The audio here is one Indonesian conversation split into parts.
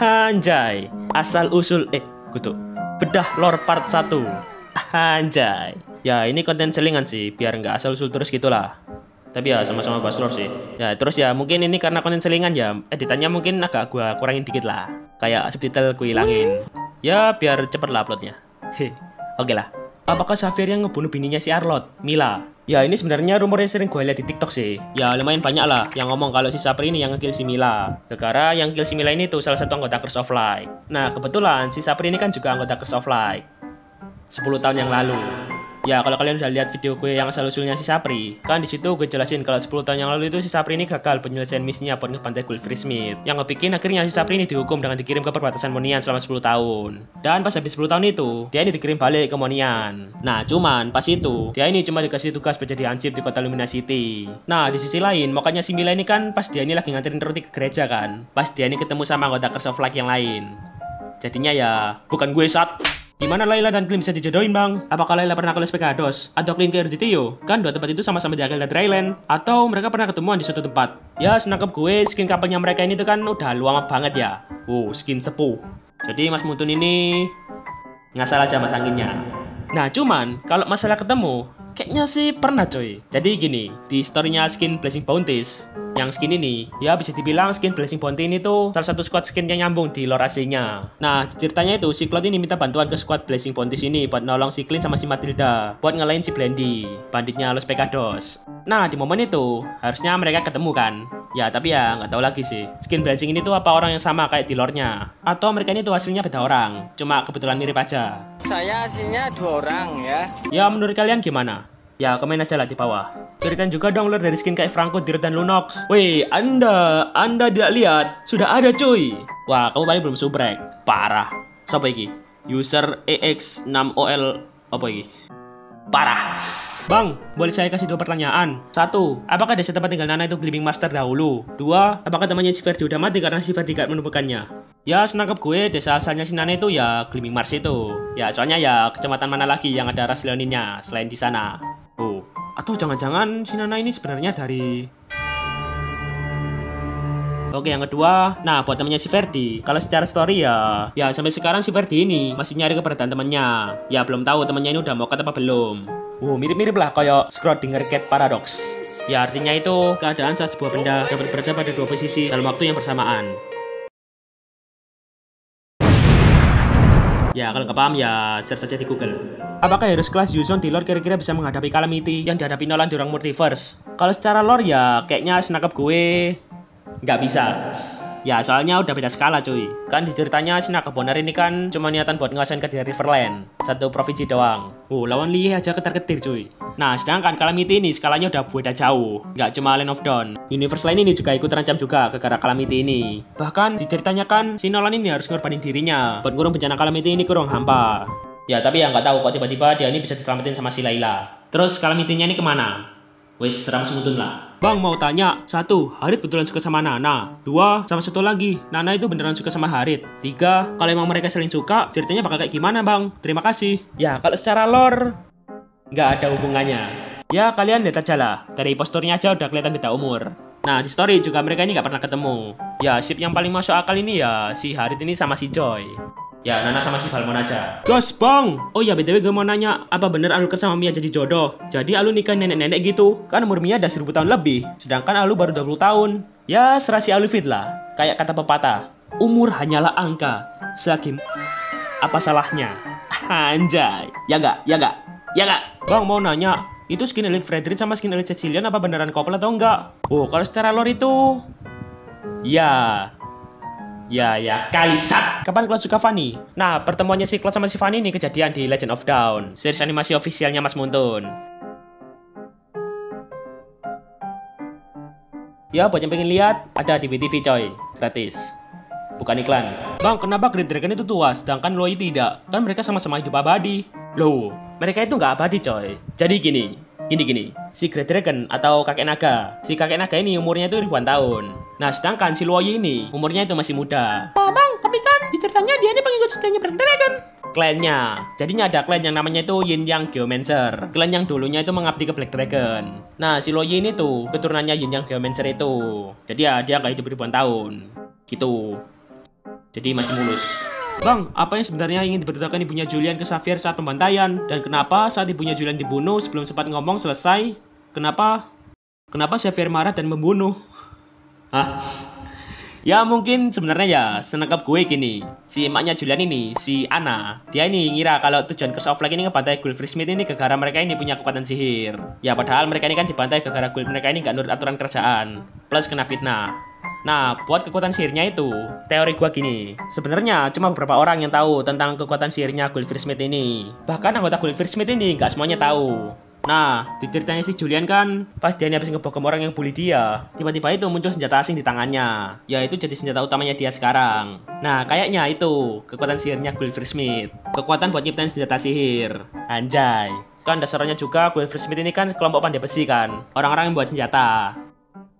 Anjay. Asal usul kutu. Bedah lore part 1. Anjay. Ya ini konten selingan sih, biar nggak asal usul terus gitulah. Tapi ya sama-sama bahas lore sih. Ya terus ya mungkin ini karena konten selingan ya, editannya mungkin agak gua kurangin dikit lah. Kayak subtitle gue hilangin. Ya biar cepet lah uploadnya. Oke lah. Apakah Xavier yang ngebunuh bininya si Arlott, Mila? Ya ini sebenarnya rumornya sering gue lihat di TikTok sih. Ya lumayan banyak lah yang ngomong kalau si Xavier ini yang ngekill si Mila. Gara yang kill si Mila ini tuh salah satu anggota Curse of Light. Nah kebetulan si Xavier ini kan juga anggota Curse of Light 10 tahun yang lalu. Ya kalau kalian udah lihat video gue yang asal usulnya si Sapri, kan di situ gue jelasin kalau 10 tahun yang lalu itu si Sapri ini gagal penyelesaian misinya buat ngebantai Guilfrey Smith. Yang ngebikin akhirnya si Sapri ini dihukum dengan dikirim ke perbatasan Monian selama 10 tahun. Dan pas habis 10 tahun itu, dia ini dikirim balik ke Monian. Nah cuman pas itu, dia ini cuma dikasih tugas menjadi hansip di kota Lumina City. Nah di sisi lain, makanya si Mila ini kan pas dia ini lagi nganterin roti ke gereja kan. Pas dia ini ketemu sama anggota Curse of Light yang lain. Jadinya ya, bukan gue saat. Gimana Layla dan Clint bisa dijodohin bang? Apakah Layla pernah ke Los Pegados? Atau Clint ke RDTO? Kan dua tempat itu sama-sama di Aquila Dryland. Atau mereka pernah ketemuan di suatu tempat? Ya senangkep gue, skin couple-nya mereka ini tuh kan udah lama banget ya. Skin sepuh. Jadi Mas Muntun ini ngasal aja mas anginnya. Nah cuman, kalau masalah ketemu, kayaknya sih pernah coy. Jadi gini, di storynya skin Blessing Bounties, yang skin ini, ya bisa dibilang skin Blessing Bounty ini tuh salah satu squad skin yang nyambung di lore aslinya. Nah, ceritanya itu si Cloud ini minta bantuan ke squad Blessing Bounties ini buat nolong si Clint sama si Matilda buat ngalahin si Blendy, banditnya Los Pegados. Nah, di momen itu harusnya mereka ketemu kan. Ya, tapi ya nggak tahu lagi sih. Skin Blessing ini tuh apa orang yang sama kayak di lore-nya? Atau mereka ini tuh aslinya beda orang, cuma kebetulan mirip aja. Saya aslinya 2 orang ya. Ya, menurut kalian gimana? Ya, komen aja lah di bawah. Berikan juga dong lore dari skin kayak Franco, Dirk, dan Lunox. Weh, Anda tidak lihat? Sudah ada cuy. Wah, kamu paling belum subrek. Parah. Siapa iki? User EX6OL apa iki? Parah. Bang, boleh saya kasih 2 pertanyaan? 1. Apakah desa tempat tinggal Nana itu Gleaming Master dahulu? 2. Apakah temannya si Ferdi udah mati karena si Ferdi gak menemukannya? Ya, senangkep gue, desa asalnya si Nana itu ya Gleaming Mars itu. Ya, soalnya ya kecamatan mana lagi yang ada ras Leoninnya selain di sana? Atau jangan-jangan si Nana ini sebenarnya dari... Oke, yang kedua, nah buat temannya si Ferdi, kalau secara story ya sampai sekarang si Ferdi ini masih nyari keberadaan temannya. Ya belum tahu temannya ini udah mau kata apa belum. Mirip-mirip lah kayak Schrödinger Cat Paradox. Ya artinya itu keadaan saat sebuah benda dapat berada pada 2 posisi dalam waktu yang bersamaan. Ya kalau nggak paham ya search saja di Google. Apakah Heroes kelas Yuzon di lore kira-kira bisa menghadapi Calamity yang dihadapi Nolan di ruang multiverse? Kalau secara lore ya kayaknya senangkep gue nggak bisa. Ya soalnya udah beda skala cuy. Kan di ceritanya si Naga Bonar ini kan cuma niatan buat ngasain ke daerah Riverland, satu provinsi doang. Lawan Lie aja ketar-ketir cuy. Nah sedangkan Calamity ini skalanya udah beda jauh. Nggak cuma Land of Dawn, universe lain ini juga ikut terancam juga gara-gara Calamity ini. Bahkan diceritanya kan si Nolan ini harus ngorbanin dirinya buat ngurung bencana Calamity ini ke ruang hampa. Ya tapi ya nggak tahu kok tiba-tiba dia ini bisa diselamatin sama si Layla. Terus Calamity-nya ini kemana? Wes seram semutun lah. Bang mau tanya, 1. Harit betulan suka sama Nana. 2. Sama satu lagi, Nana itu beneran suka sama Harit. 3. Kalau emang mereka saling suka, ceritanya bakal kayak gimana bang? Terima kasih. Ya kalau secara lore nggak ada hubungannya. Ya kalian lihat aja lah, dari posturnya aja udah kelihatan beda umur. Nah di story juga mereka ini nggak pernah ketemu. Ya ship yang paling masuk akal ini ya si Harit ini sama si Joy. Ya Nana sama si Balmon aja. Gas bang. Oh ya BTW gue mau nanya, apa bener Alur sama Mia jadi jodoh? Jadi Alu nikah nenek-nenek gitu? Kan umur Mia udah 1000 tahun lebih, sedangkan Alu baru 20 tahun. Ya serasi Alu fit lah. Kayak kata pepatah, umur hanyalah angka. Selagi apa salahnya? Anjay. Ya gak? Bang mau nanya, itu skin Elite Fredrin sama skin Elite Cecilian apa beneran couple atau enggak? Kalau secara lore itu Ya, Kalisat. Kapan Cloud suka Fanny? Nah, pertemuannya si Cloud sama si Fanny ini kejadian di Legend of Dawn, series animasi ofisialnya Mas Muntun. Ya, buat yang pengen lihat, ada di WTV coy, gratis. Bukan iklan. Bang, kenapa Great Dragon itu tua, sedangkan Loi tidak? Kan mereka sama-sama hidup abadi. Loh, mereka itu nggak abadi coy. Jadi gini. Si Great Dragon atau kakek naga. Si kakek naga ini umurnya itu ribuan tahun. Nah, sedangkan si Luoyi ini umurnya itu masih muda. Bang, tapi kan di ceritanya dia ini pengikut setianya Great Dragon. Klannya. Jadinya ada klan yang namanya itu Yin Yang Geomancer. Klan yang dulunya itu mengabdi ke Black Dragon. Nah, si Luoyi ini tuh keturunannya Yin Yang Geomancer itu. Jadi ya dia nggak hidup ribuan tahun. Gitu. Jadi masih mulus. Bang, apa yang sebenarnya ingin diberitakan ibunya Julian ke Xavier saat pembantaian? Dan kenapa saat ibunya Julian dibunuh sebelum sempat ngomong selesai? Kenapa Xavier marah dan membunuh? Hah? Ya mungkin sebenarnya ya senangkap gue gini. Si emaknya Julian ini, si Anna, dia ini ngira kalau tujuan Curse of Light ini ngebantai Guilford Smith ini gara-gara mereka ini punya kekuatan sihir. Ya padahal mereka ini kan dibantai gara-gara guild mereka ini gak nurut aturan kerajaan, plus kena fitnah. Nah, buat kekuatan sihirnya itu, teori gua gini. Sebenarnya cuma beberapa orang yang tahu tentang kekuatan sihirnya Guilford Smith ini. Bahkan anggota Guilford Smith ini gak semuanya tahu. Nah, di ceritanya si Julian kan, pas dia habis ngebokom orang yang bully dia, tiba-tiba itu muncul senjata asing di tangannya. Ya itu jadi senjata utamanya dia sekarang. Nah, kayaknya itu kekuatan sihirnya Guilford Smith. Kekuatan buat nyiptain senjata sihir. Anjay. Kan dasarnya juga Guilford Smith ini kan kelompok pandai besi kan, orang-orang yang buat senjata.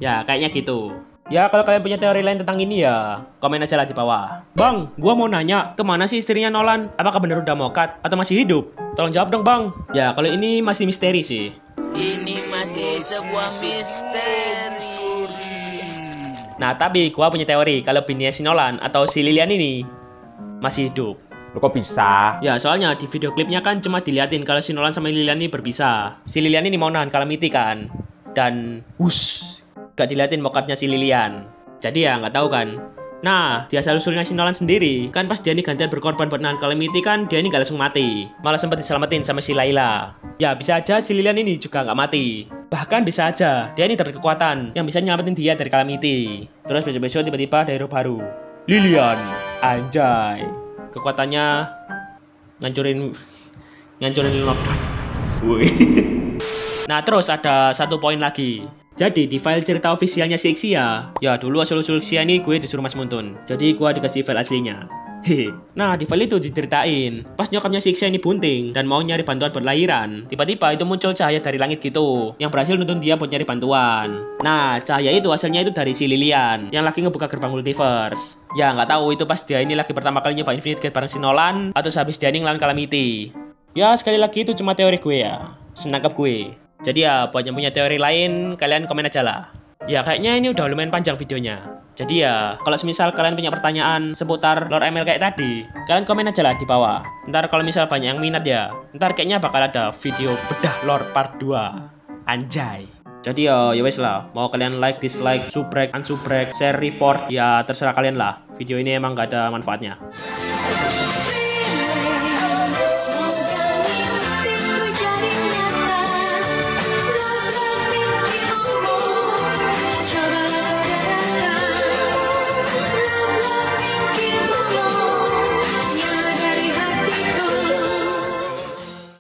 Ya, kayaknya gitu. Ya, kalau kalian punya teori lain tentang ini ya, komen aja lah di bawah. Bang, gua mau nanya, kemana sih istrinya Nolan? Apakah benar udah mokat atau masih hidup? Tolong jawab dong, Bang. Ya, kalau ini masih misteri sih. Ini masih sebuah misteri. Nah, tapi gua punya teori kalau bininya si Nolan atau si Lilian ini masih hidup. Lo kok bisa? Ya, soalnya di video klipnya kan cuma diliatin kalau si Nolan sama Lilian ini berpisah. Si Lilian ini mau nahan Calamity kan. Dan, gak diliatin mokapnya si Lilian. Jadi ya nggak tahu kan. Nah, di asal-usulnya si Nolan sendiri, kan pas dia ini gantian berkorban buat nahan Calamity kan, dia ini gak langsung mati. Malah sempat diselamatin sama si Layla. Ya, bisa aja si Lilian ini juga nggak mati. Bahkan bisa aja, dia ini dapat kekuatan yang bisa nyelamatin dia dari Calamity. Terus besok-besok tiba-tiba ada hero baru. Lilian, anjay. Kekuatannya ngancurin lockdown. Woi. Nah, terus ada satu poin lagi. Jadi di file cerita ofisialnya si Ixia, ya dulu asal-usul Ixia ini gue disuruh Mas Muntun. Jadi gue dikasih file aslinya. Hehe. Nah, di file itu diceritain, pas nyokapnya si Ixia ini bunting dan mau nyari bantuan buat lahiran, tiba-tiba itu muncul cahaya dari langit gitu, yang berhasil nuntun dia buat nyari bantuan. Nah, cahaya itu hasilnya itu dari si Lilian, yang lagi ngebuka gerbang multiverse. Ya, nggak tahu itu pas dia ini lagi pertama kali nyoba Infinite Gate bareng si Nolan, atau sehabis dia ini ngelawan Calamity. Ya, sekali lagi itu cuma teori gue ya, senangkap gue. Jadi ya, buat yang punya teori lain, kalian komen aja lah. Ya, kayaknya ini udah lumayan panjang videonya. Jadi ya, kalau semisal kalian punya pertanyaan seputar Lord ML kayak tadi, kalian komen aja lah di bawah. Ntar kalau misal banyak yang minat ya, ntar kayaknya bakal ada video bedah Lord part 2. Anjay. Jadi ya wes lah, mau kalian like, dislike, subrek, unsubrek, share, report, ya terserah kalian lah. Video ini emang gak ada manfaatnya.